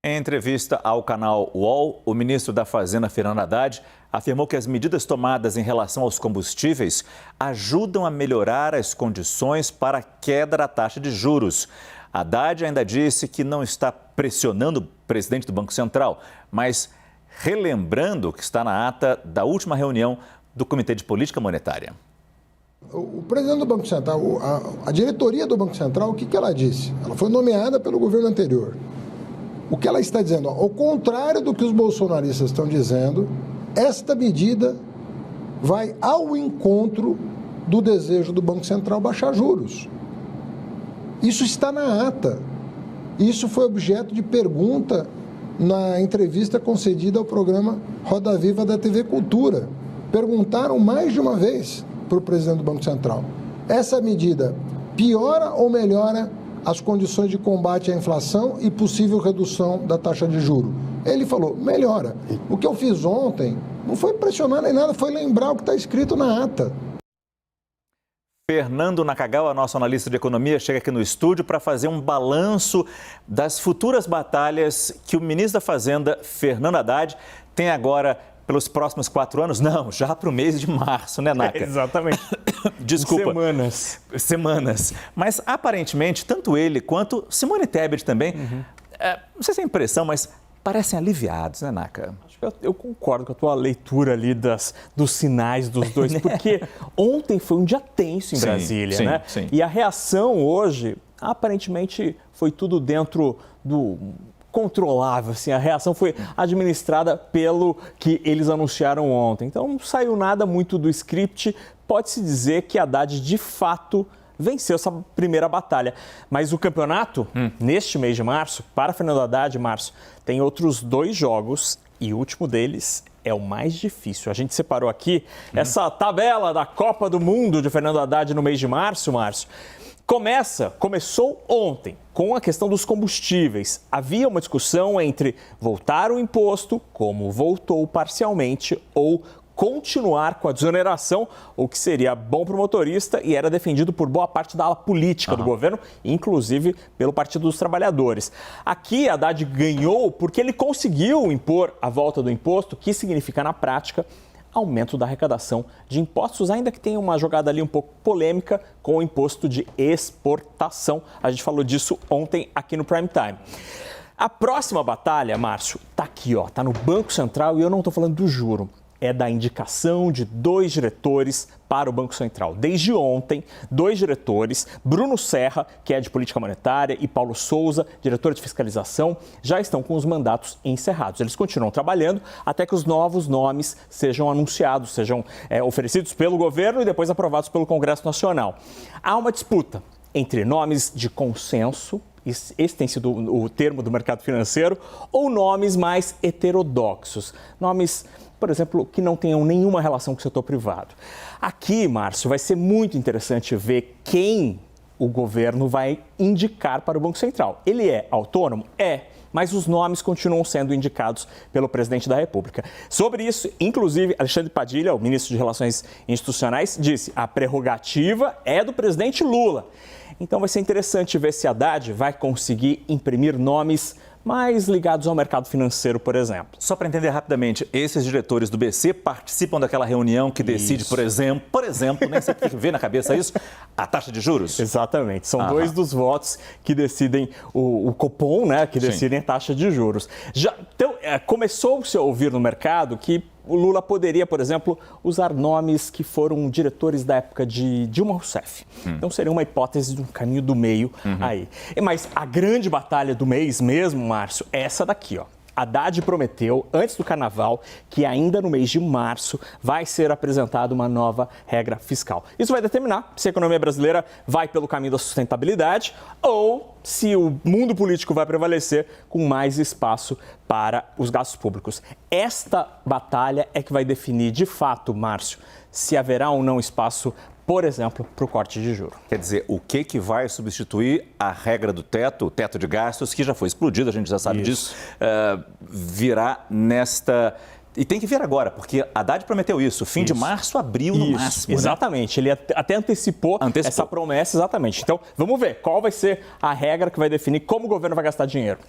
Em entrevista ao canal UOL, o ministro da Fazenda, Fernando Haddad, afirmou que as medidas tomadas em relação aos combustíveis ajudam a melhorar as condições para a queda da taxa de juros. Haddad ainda disse que não está pressionando o presidente do Banco Central, mas relembrando que está na ata da última reunião do Comitê de Política Monetária. O presidente do Banco Central, a diretoria do Banco Central, o que ela disse? Ela foi nomeada pelo governo anterior. O que ela está dizendo, ao contrário do que os bolsonaristas estão dizendo, esta medida vai ao encontro do desejo do Banco Central baixar juros. Isso está na ata. Isso foi objeto de pergunta na entrevista concedida ao programa Roda Viva da TV Cultura. Perguntaram mais de uma vez para o presidente do Banco Central. Essa medida piora ou melhora as condições de combate à inflação e possível redução da taxa de juros? Ele falou, melhora. O que eu fiz ontem não foi pressionar nem nada, foi lembrar o que está escrito na ata. Fernando Nakagawa, nosso analista de economia, chega aqui no estúdio para fazer um balanço das futuras batalhas que o ministro da Fazenda, Fernando Haddad, tem agora pelos próximos 4 anos? Não, já para o mês de março, né, Naka? Exatamente. Desculpa. Semanas. Mas, aparentemente, tanto ele quanto Simone Tebet também, não sei se é impressão, mas parecem aliviados, né, Naka? Eu concordo com a tua leitura ali dos sinais dos dois, porque ontem foi um dia tenso em Brasília, né? Sim. E a reação hoje, aparentemente, foi tudo dentro do controlável, assim, a reação foi administrada pelo que eles anunciaram ontem. Então, não saiu nada muito do script, pode-se dizer que Haddad, de fato, venceu essa primeira batalha. Mas o campeonato, neste mês de março, para Fernando Haddad, março, tem outros 2 jogos e o último deles é o mais difícil. A gente separou aqui essa tabela da Copa do Mundo de Fernando Haddad no mês de março, Começou ontem com a questão dos combustíveis. Havia uma discussão entre voltar o imposto, como voltou parcialmente, ou continuar com a desoneração, o que seria bom para o motorista e era defendido por boa parte da ala política do governo, inclusive pelo Partido dos Trabalhadores. Aqui, Haddad ganhou porque ele conseguiu impor a volta do imposto, que significa, na prática, aumento da arrecadação de impostos, ainda que tenha uma jogada ali um pouco polêmica com o imposto de exportação. A gente falou disso ontem aqui no Prime Time. A próxima batalha, Márcio, tá aqui, ó, tá no Banco Central e eu não tô falando do juro. É da indicação de 2 diretores para o Banco Central. Desde ontem, 2 diretores, Bruno Serra, que é de política monetária, e Paulo Souza, diretor de fiscalização, já estão com os mandatos encerrados. Eles continuam trabalhando até que os novos nomes sejam anunciados, sejam oferecidos pelo governo e depois aprovados pelo Congresso Nacional. Há uma disputa entre nomes de consenso, esse tem sido o termo do mercado financeiro, ou nomes mais heterodoxos, nomes, por exemplo, que não tenham nenhuma relação com o setor privado. Aqui, Márcio, vai ser muito interessante ver quem o governo vai indicar para o Banco Central. Ele é autônomo? É, mas os nomes continuam sendo indicados pelo presidente da República. Sobre isso, inclusive, Alexandre Padilha, o ministro de Relações Institucionais, disse: a prerrogativa é do presidente Lula. Então vai ser interessante ver se Haddad vai conseguir imprimir nomes mais ligados ao mercado financeiro, por exemplo. Só para entender rapidamente, esses diretores do BC participam daquela reunião que decide, por exemplo, nem sei o que vê na cabeça isso, a taxa de juros? Exatamente, são 2 dos votos que decidem o Copom, né, que decidem a taxa de juros. Então, começou-se a ouvir no mercado que o Lula poderia, por exemplo, usar nomes que foram diretores da época de Dilma Rousseff. Então seria uma hipótese de um caminho do meio aí. Mas a grande batalha do mês mesmo, Márcio, é essa daqui, ó. Haddad prometeu, antes do Carnaval, que ainda no mês de março vai ser apresentada uma nova regra fiscal. Isso vai determinar se a economia brasileira vai pelo caminho da sustentabilidade ou se o mundo político vai prevalecer com mais espaço para os gastos públicos. Esta batalha é que vai definir, de fato, Márcio, se haverá ou não espaço, por exemplo, para o corte de juros. Quer dizer, o que vai substituir a regra do teto, o teto de gastos, que já foi explodido, a gente já sabe disso, virá nesta... E tem que vir agora, porque Haddad prometeu isso, fim de março, abril no máximo. Exatamente, ele até antecipou essa promessa, exatamente. Então, vamos ver qual vai ser a regra que vai definir como o governo vai gastar dinheiro.